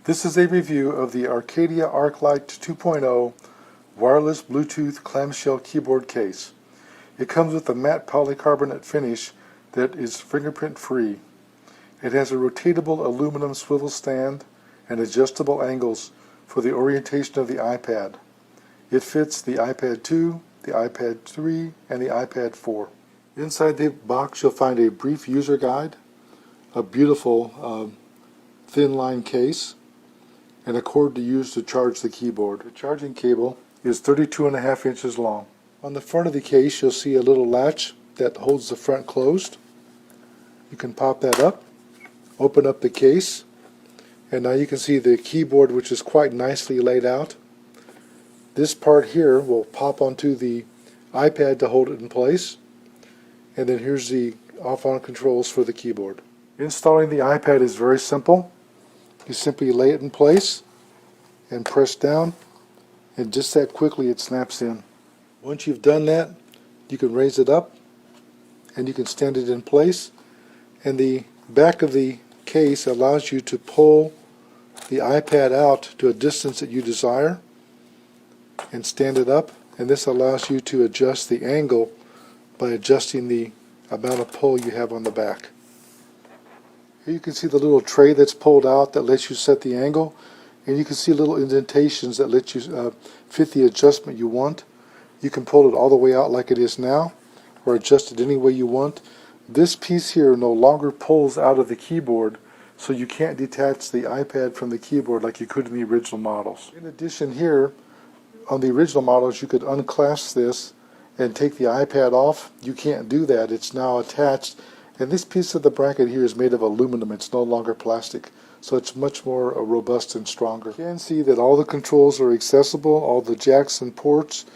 This is a review of the Arcadia ArcLight 2.0 wireless Bluetooth clamshell keyboard case. It comes with a matte polycarbonate finish that is fingerprint free. It has a rotatable aluminum swivel stand and adjustable angles for the orientation of the iPad. It fits the iPad 2, the iPad 3, and the iPad 4. Inside the box you'll find a brief user guide, a beautiful thin line case, and a cord to use to charge the keyboard. The charging cable is 32.5 inches long. On the front of the case you'll see a little latch that holds the front closed. You can pop that up, open up the case, and now you can see the keyboard, which is quite nicely laid out. This part here will pop onto the iPad to hold it in place, and then here's the off-on controls for the keyboard. Installing the iPad is very simple. You simply lay it in place and press down, and just that quickly it snaps in. Once you've done that, you can raise it up and you can stand it in place, and the back of the case allows you to pull the iPad out to a distance that you desire and stand it up, and this allows you to adjust the angle by adjusting the amount of pull you have on the back. Here you can see the little tray that's pulled out that lets you set the angle, and you can see little indentations that let you fit the adjustment you want. You can pull it all the way out like it is now, or adjust it any way you want. This piece here no longer pulls out of the keyboard, so you can't detach the iPad from the keyboard like you could in the original models. In addition, here on the original models you could unclasp this and take the iPad off. You can't do that. It's now attached. And this piece of the bracket here is made of aluminum. It's no longer plastic, so it's much more robust and stronger. You can see that all the controls are accessible, all the jacks and ports,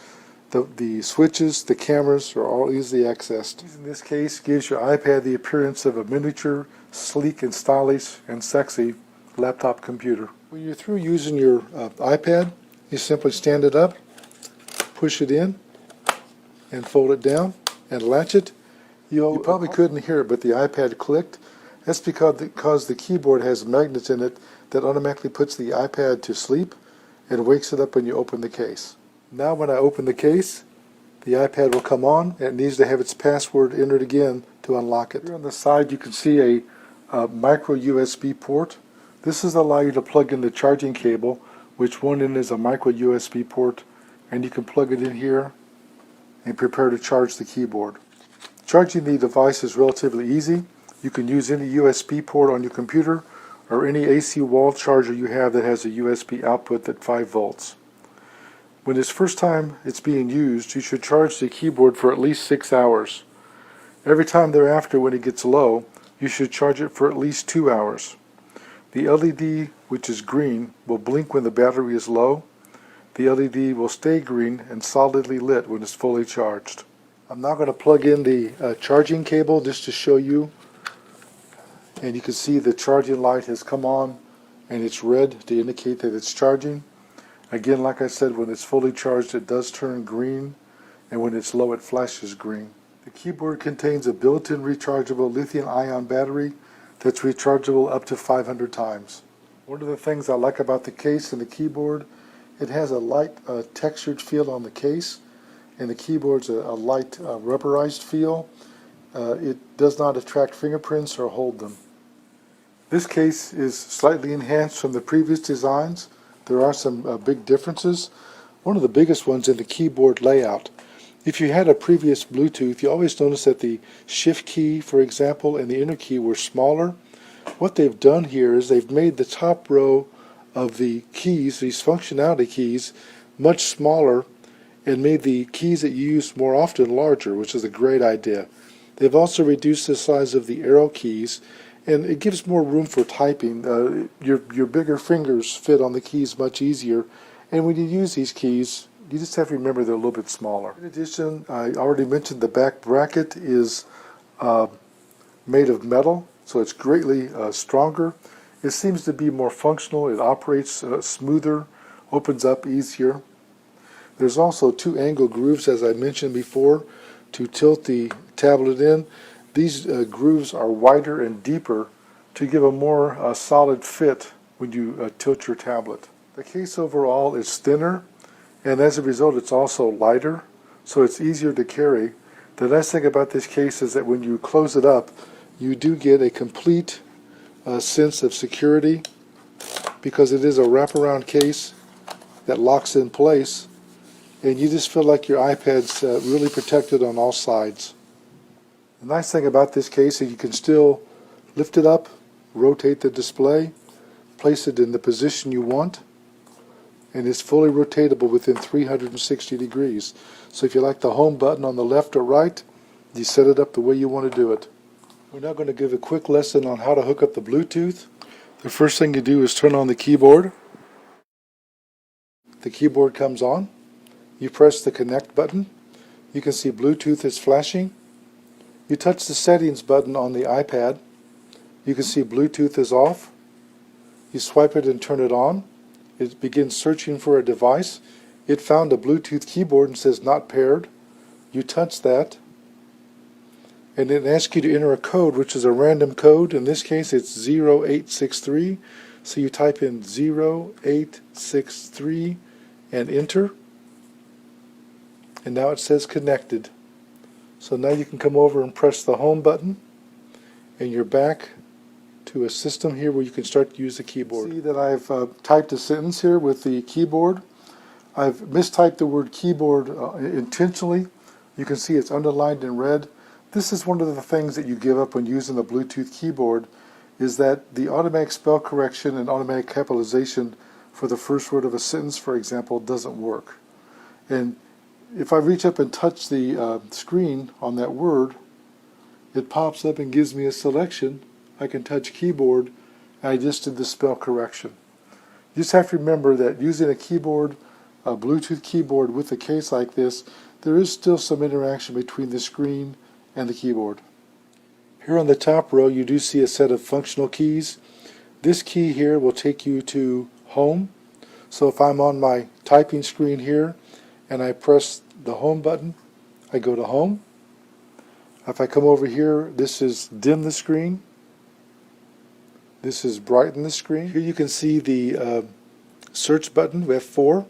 the switches, the cameras are all easily accessed. In this case gives your iPad the appearance of a miniature, sleek and stylish and sexy laptop computer. When you're through using your iPad, you simply stand it up, push it in, and fold it down and latch it. You probably couldn't hear it, but the iPad clicked. That's because the keyboard has magnets in it that automatically puts the iPad to sleep and wakes it up when you open the case. Now when I open the case, the iPad will come on, and it needs to have its password entered again to unlock it. Here on the side you can see a micro USB port. This is allow you to plug in the charging cable, which one end is a micro USB port, and you can plug it in here and prepare to charge the keyboard. Charging the device is relatively easy. You can use any USB port on your computer or any AC wall charger you have that has a USB output at 5 volts. When it's first time it's being used, you should charge the keyboard for at least 6 hours. Every time thereafter, when it gets low, you should charge it for at least 2 hours. The LED, which is green, will blink when the battery is low. The LED will stay green and solidly lit when it's fully charged. I'm now going to plug in the charging cable just to show you, and you can see the charging light has come on and it's red to indicate that it's charging. Again, like I said, when it's fully charged it does turn green, and when it's low it flashes green. The keyboard contains a built-in rechargeable lithium-ion battery that's rechargeable up to 500 times. One of the things I like about the case and the keyboard, it has a light textured feel on the case, and the keyboard's a light rubberized feel. It does not attract fingerprints or hold them. This case is slightly enhanced from the previous designs. There are some big differences. One of the biggest ones in the keyboard layout. If you had a previous Bluetooth, you always notice that the shift key, for example, and the enter key were smaller. What they've done here is they've made the top row of the keys, these functionality keys, much smaller, and made the keys that you use more often larger, which is a great idea. They've also reduced the size of the arrow keys, and it gives more room for typing. Your bigger fingers fit on the keys much easier, and when you use these keys, you just have to remember they're a little bit smaller. In addition, I already mentioned the back bracket is made of metal, so it's greatly stronger. It seems to be more functional. It operates smoother, opens up easier. There's also 2 angle grooves, as I mentioned before, to tilt the tablet in. These grooves are wider and deeper to give a more solid fit when you tilt your tablet. The case overall is thinner, and as a result it's also lighter, so it's easier to carry. The nice thing about this case is that when you close it up, you do get a complete sense of security, because it is a wraparound case that locks in place, and you just feel like your iPad's really protected on all sides. The nice thing about this case is you can still lift it up, rotate the display, place it in the position you want, and it's fully rotatable within 360 degrees. So if you like the home button on the left or right, you set it up the way you want to do it. We're now going to give a quick lesson on how to hook up the Bluetooth. The first thing you do is turn on the keyboard. The keyboard comes on. You press the connect button. You can see Bluetooth is flashing. You touch the settings button on the iPad. You can see Bluetooth is off. You swipe it and turn it on. It begins searching for a device. It found a Bluetooth keyboard and says not paired. You touch that, and it asks you to enter a code, which is a random code. In this case it's 0863. So you type in 0863 and enter, and now it says connected. So now you can come over and press the home button, and you're back to a system here where you can start to use the keyboard. See that I've typed a sentence here with the keyboard. I've mistyped the word keyboard intentionally. You can see it's underlined in red. This is one of the things that you give up when using the Bluetooth keyboard, is that the automatic spell correction and automatic capitalization for the first word of a sentence, for example, doesn't work. And if I reach up and touch the screen on that word, it pops up and gives me a selection. I can touch keyboard, and I just did the spell correction. You just have to remember that using a keyboard, a Bluetooth keyboard with a case like this, there is still some interaction between the screen and the keyboard. Here on the top row you do see a set of functional keys. This key here will take you to home. So if I'm on my typing screen here and I press the home button, I go to home. If I come over here, this is dim the screen. This is brighten the screen. Here you can see the search button, F4.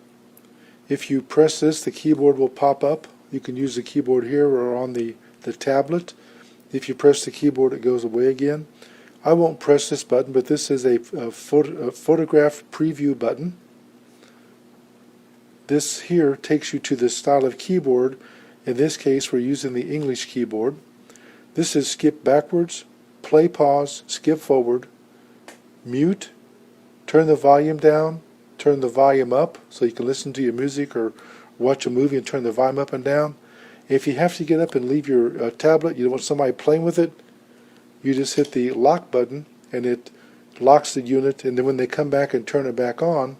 If you press this, the keyboard will pop up. You can use the keyboard here or on the tablet. If you press the keyboard, it goes away again. I won't press this button, but this is a photograph preview button. This here takes you to the style of keyboard. In this case, we're using the English keyboard. This is skip backwards, play pause, skip forward, mute, turn the volume down, turn the volume up so you can listen to your music or watch a movie and turn the volume up and down. If you have to get up and leave your tablet, you don't want somebody playing with it, you just hit the lock button and it locks the unit, and then when they come back and turn it back on,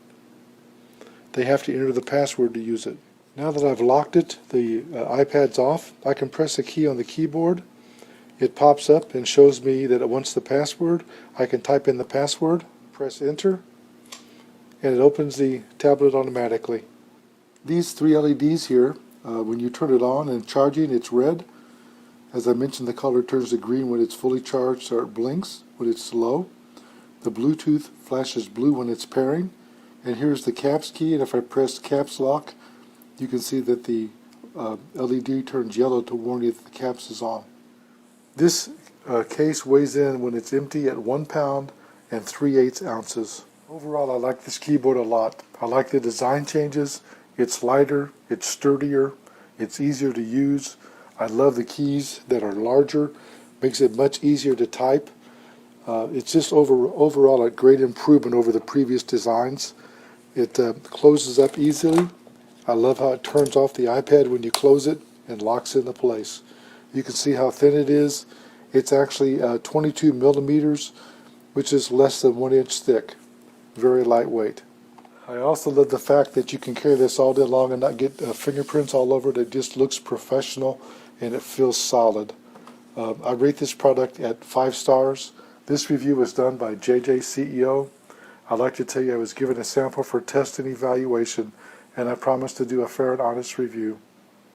they have to enter the password to use it. Now that I've locked it, the iPad's off, I can press a key on the keyboard. It pops up and shows me that it wants the password. I can type in the password, press enter, and it opens the tablet automatically. These three LEDs here, when you turn it on and charging, it's red. As I mentioned, the color turns to green when it's fully charged, or it blinks when it's low. The Bluetooth flashes blue when it's pairing. And here's the caps key, and if I press caps lock, you can see that the LED turns yellow to warn you that the caps is on. This case weighs in when it's empty at 1 pound and 3/8 ounces. Overall, I like this keyboard a lot. I like the design changes. It's lighter, it's sturdier, it's easier to use. I love the keys that are larger, makes it much easier to type. It's just overall a great improvement over the previous designs. It closes up easily. I love how it turns off the iPad when you close it and locks into place. You can see how thin it is. It's actually 22 millimeters, which is less than 1 inch thick. Very lightweight. I also love the fact that you can carry this all day long and not get fingerprints all over it. It just looks professional and it feels solid. I rate this product at 5 stars. This review was done by JJ CEO. I'd like to tell you I was given a sample for test and evaluation, and I promise to do a fair and honest review.